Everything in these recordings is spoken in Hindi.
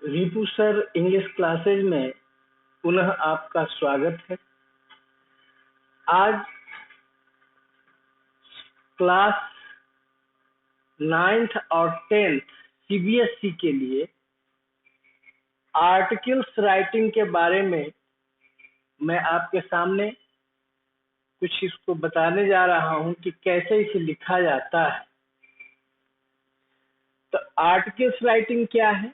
रिपु सर इंग्लिश क्लासेज में पुनः आपका स्वागत है। आज क्लास 9th और 10th सीबीएसई के लिए आर्टिकल्स राइटिंग के बारे में मैं आपके सामने कुछ इसको बताने जा रहा हूं कि कैसे इसे लिखा जाता है। तो आर्टिकल्स राइटिंग क्या है?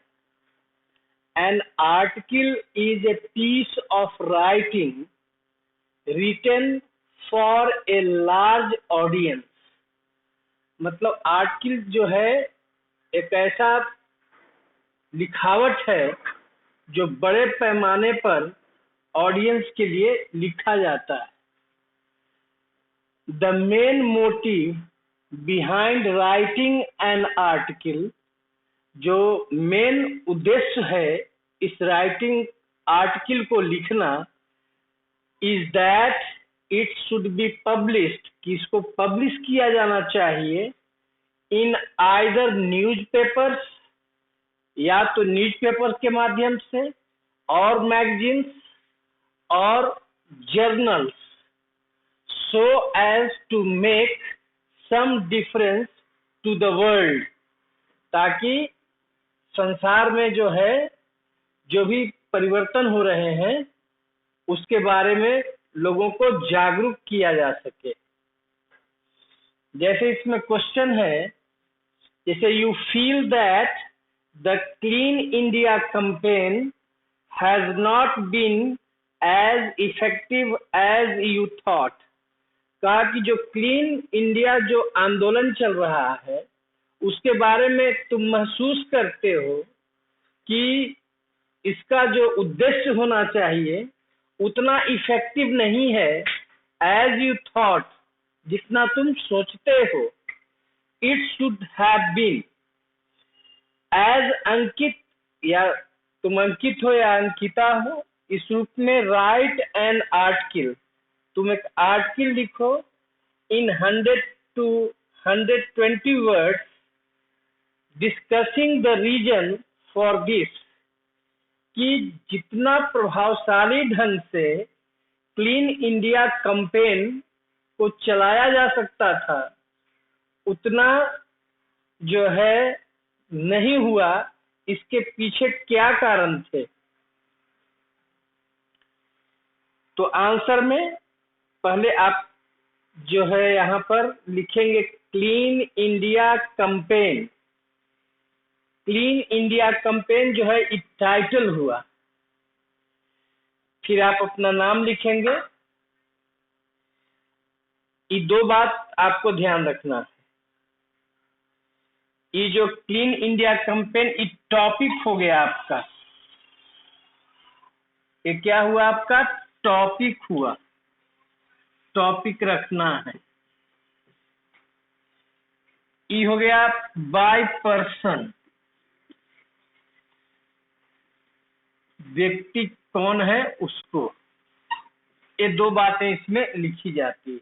An article is a piece of writing written for a large audience। मतलब आर्टिकल जो है एक ऐसा लिखावट है जो बड़े पैमाने पर ऑडियंस के लिए लिखा जाता है। The main motive behind writing an article, जो मेन उद्देश्य है इस राइटिंग आर्टिकल को लिखना, is that it should be published, कि इसको पब्लिश किया जाना चाहिए इन आइदर न्यूज़पेपर्स, या तो न्यूज़पेपर्स के माध्यम से, और मैगजीन्स और journals, so as to make some difference to the world, ताकि संसार में जो है जो भी परिवर्तन हो रहे हैं उसके बारे में लोगों को जागरूक किया जा सके। जैसे इसमें क्वेश्चन है, जैसे you feel that the clean India campaign has not been as effective as you thought. कहा कि जो क्लीन इंडिया जो आंदोलन चल रहा है उसके बारे में तुम महसूस करते हो कि इसका जो उद्देश्य होना चाहिए उतना इफेक्टिव नहीं है एज यू थॉट, जितना तुम सोचते हो। It should have been as Ankit, या तुम अंकित हो या अंकिता हो, इस रूप में राइट एन आर्टिकल, तुम एक आर्टिकल लिखो in 100 to 120 words discussing the reason for this, कि जितना प्रभावशाली ढंग से क्लीन इंडिया कैंपेन को चलाया जा सकता था उतना जो है नहीं हुआ, इसके पीछे क्या कारण थे। तो आंसर में पहले आप जो है यहाँ पर लिखेंगे clean India campaign. Clean India campaign जो है एक टाइटल हुआ, फिर आप अपना नाम लिखेंगे। ये दो बात आपको ध्यान रखना है, ये जो क्लीन इंडिया कैंपेन एक टॉपिक हो गया आपका, ये क्या हुआ आपका? टॉपिक हुआ, टॉपिक रखना है। ये हो गया बाय पर्सन, व्यक्ति कौन है उसको, ये दो बातें इसमें लिखी जाती है।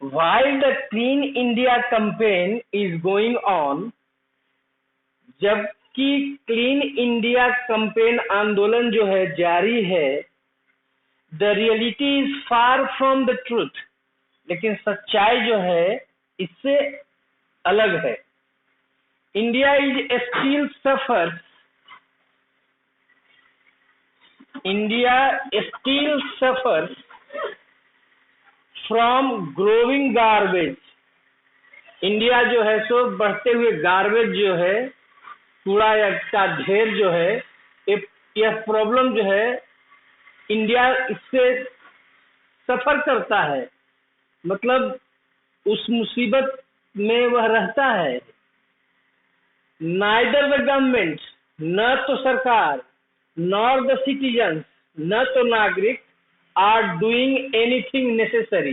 While the Clean India campaign is going on, जबकि क्लीन इंडिया कैंपेन आंदोलन जो है जारी है, the reality is far from the truth, लेकिन सच्चाई जो है इससे अलग है। India is still suffer, India still suffer from growing garbage. India जो है सो बढ़ते हुए गार्बेज जो है, कूड़ा का ढेर जो है, यह प्रॉब्लम जो है इंडिया इससे सफर करता है, मतलब उस मुसीबत में वह रहता है। नाइदर द गवर्नमेंट, न तो सरकार, नॉर द सिटीजन्स, न तो नागरिक, आर डूइंग एनीथिंग नेसेसरी।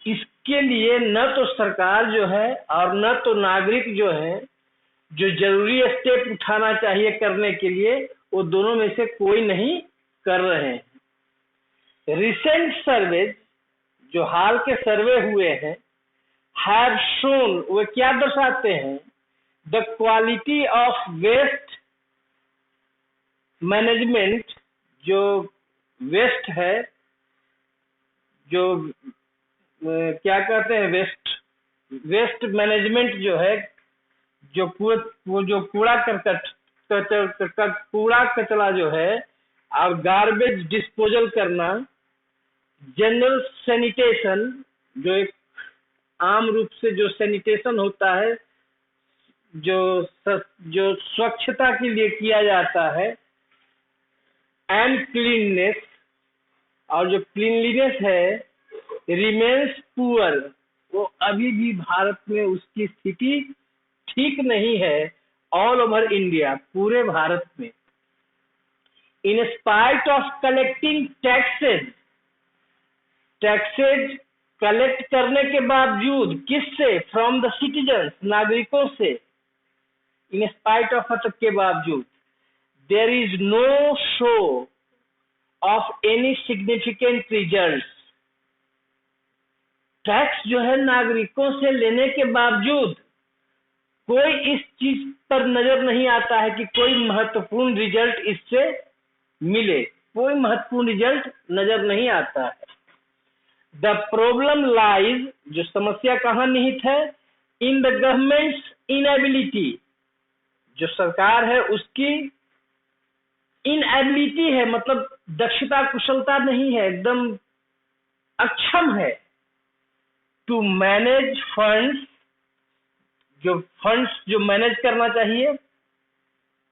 इसके लिए न तो सरकार जो है और न तो नागरिक जो है जो जरूरी स्टेप उठाना चाहिए करने के लिए, वो दोनों में से कोई नहीं कर रहे हैं। रिसेंट सर्वे, जो हाल के सर्वे हुए हैं, हैव शोन, वो क्या दर्शाते हैं? The quality of waste management, जो वेस्ट है, जो क्या कहते हैं, वेस्ट मैनेजमेंट जो है, जो कूड़ा करकट कूड़ा कचरा जो है और गार्बेज डिस्पोजल करना, जनरल सैनिटेशन, जो एक आम रूप से जो सैनिटेशन होता है, जो स्वच्छता के लिए किया जाता है, एंड क्लीननेस, और जो क्लीनलीनेस है, रिमेन्स पुअर, वो अभी भी भारत में उसकी स्थिति ठीक नहीं है, ऑल ओवर इंडिया, पूरे भारत में। In spite of collecting taxes collect करने के बावजूद, किससे? फ्रॉम द सिटीजन्स, नागरिकों से। इन स्पाइट ऑफ के बावजूद, there is no show of any significant result. Tax जो है नागरिकों से लेने के बावजूद कोई इस चीज पर नजर नहीं आता है कि कोई महत्वपूर्ण रिजल्ट इससे मिले, कोई महत्वपूर्ण रिजल्ट नजर नहीं आता है। द प्रॉब्लम लाइज, जो समस्या कहाँ निहित है? इन द गवर्नमेंट्स इनएबिलिटी, जो सरकार है उसकी इनएबिलिटी है, मतलब दक्षता कुशलता नहीं है, एकदम अक्षम है, टू मैनेज फंड्स, जो मैनेज करना चाहिए,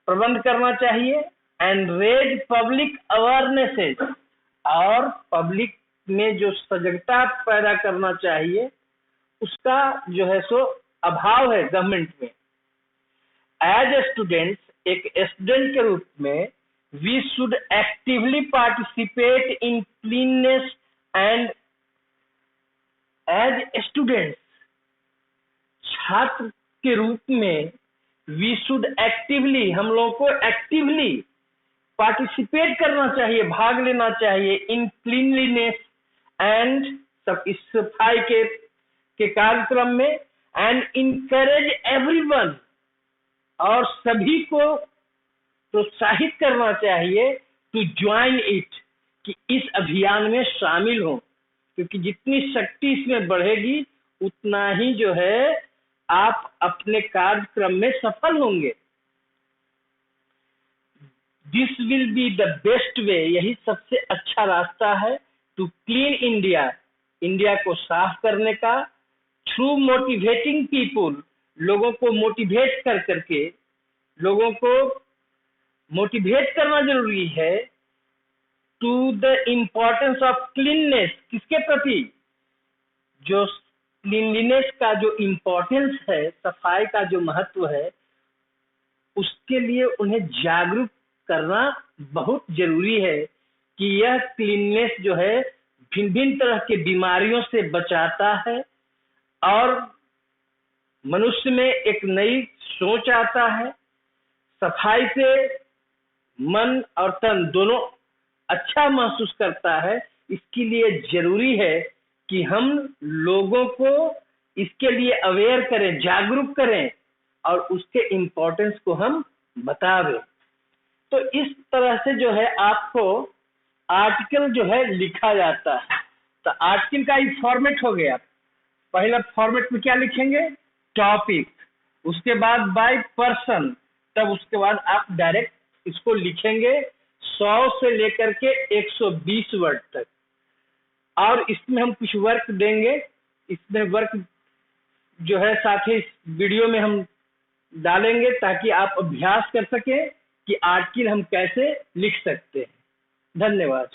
प्रबंध करना चाहिए, एंड रेज पब्लिक अवेयरनेसेस, और पब्लिक में जो सजगता पैदा करना चाहिए उसका जो है सो अभाव है गवर्नमेंट में। एज ए स्टूडेंट, एक स्टूडेंट के रूप में, we should actively participate in cleanness and as students, छात्र के रूप में, वी शुड एक्टिवली, हम लोगों को एक्टिवली पार्टिसिपेट करना चाहिए, भाग लेना चाहिए, इन क्लीनलीनेस एंड, सब इस सफाई के कार्यक्रम में, एंड इनकरेज एवरीवन, और सभी को प्रोत्साहित करना चाहिए टू ज्वाइन इट, कि इस अभियान में शामिल हो, क्योंकि जितनी शक्ति इसमें बढ़ेगी उतना ही जो है आप अपने कार्यक्रम में सफल होंगे। This will be the best way, यही सबसे अच्छा रास्ता है टू क्लीन इंडिया, इंडिया को साफ करने का, थ्रू मोटिवेटिंग पीपुल, लोगों को मोटिवेट करके, लोगों को मोटिवेट करना जरूरी है, to the importance of cleanness, किसके प्रति? जो क्लीनलीनेस का जो इम्पोर्टेंस है, सफाई का जो महत्व है, उसके लिए उन्हें जागरूक करना बहुत जरूरी है कि यह क्लीननेस जो है भिन्न भिन्न तरह के बीमारियों से बचाता है, और मनुष्य में एक नई सोच आता है, सफाई से मन और तन दोनों अच्छा महसूस करता है। इसके लिए जरूरी है कि हम लोगों को इसके लिए अवेयर करें, जागरूक करें, और उसके इम्पोर्टेंस को हम बतावें। तो इस तरह से जो है आपको आर्टिकल जो है लिखा जाता है। तो आर्टिकल का एक फॉर्मेट हो गया। पहला फॉर्मेट में क्या लिखेंगे? टॉपिक, उसके बाद बाय पर्सन, तब उसके बाद आप डायरेक्ट इसको लिखेंगे 100 से लेकर के 120 वर्ड तक। और इसमें हम कुछ वर्क देंगे, इसमें वर्क जो है साथ ही वीडियो में हम डालेंगे ताकि आप अभ्यास कर सकें कि आर्टिकल हम कैसे लिख सकते हैं। धन्यवाद।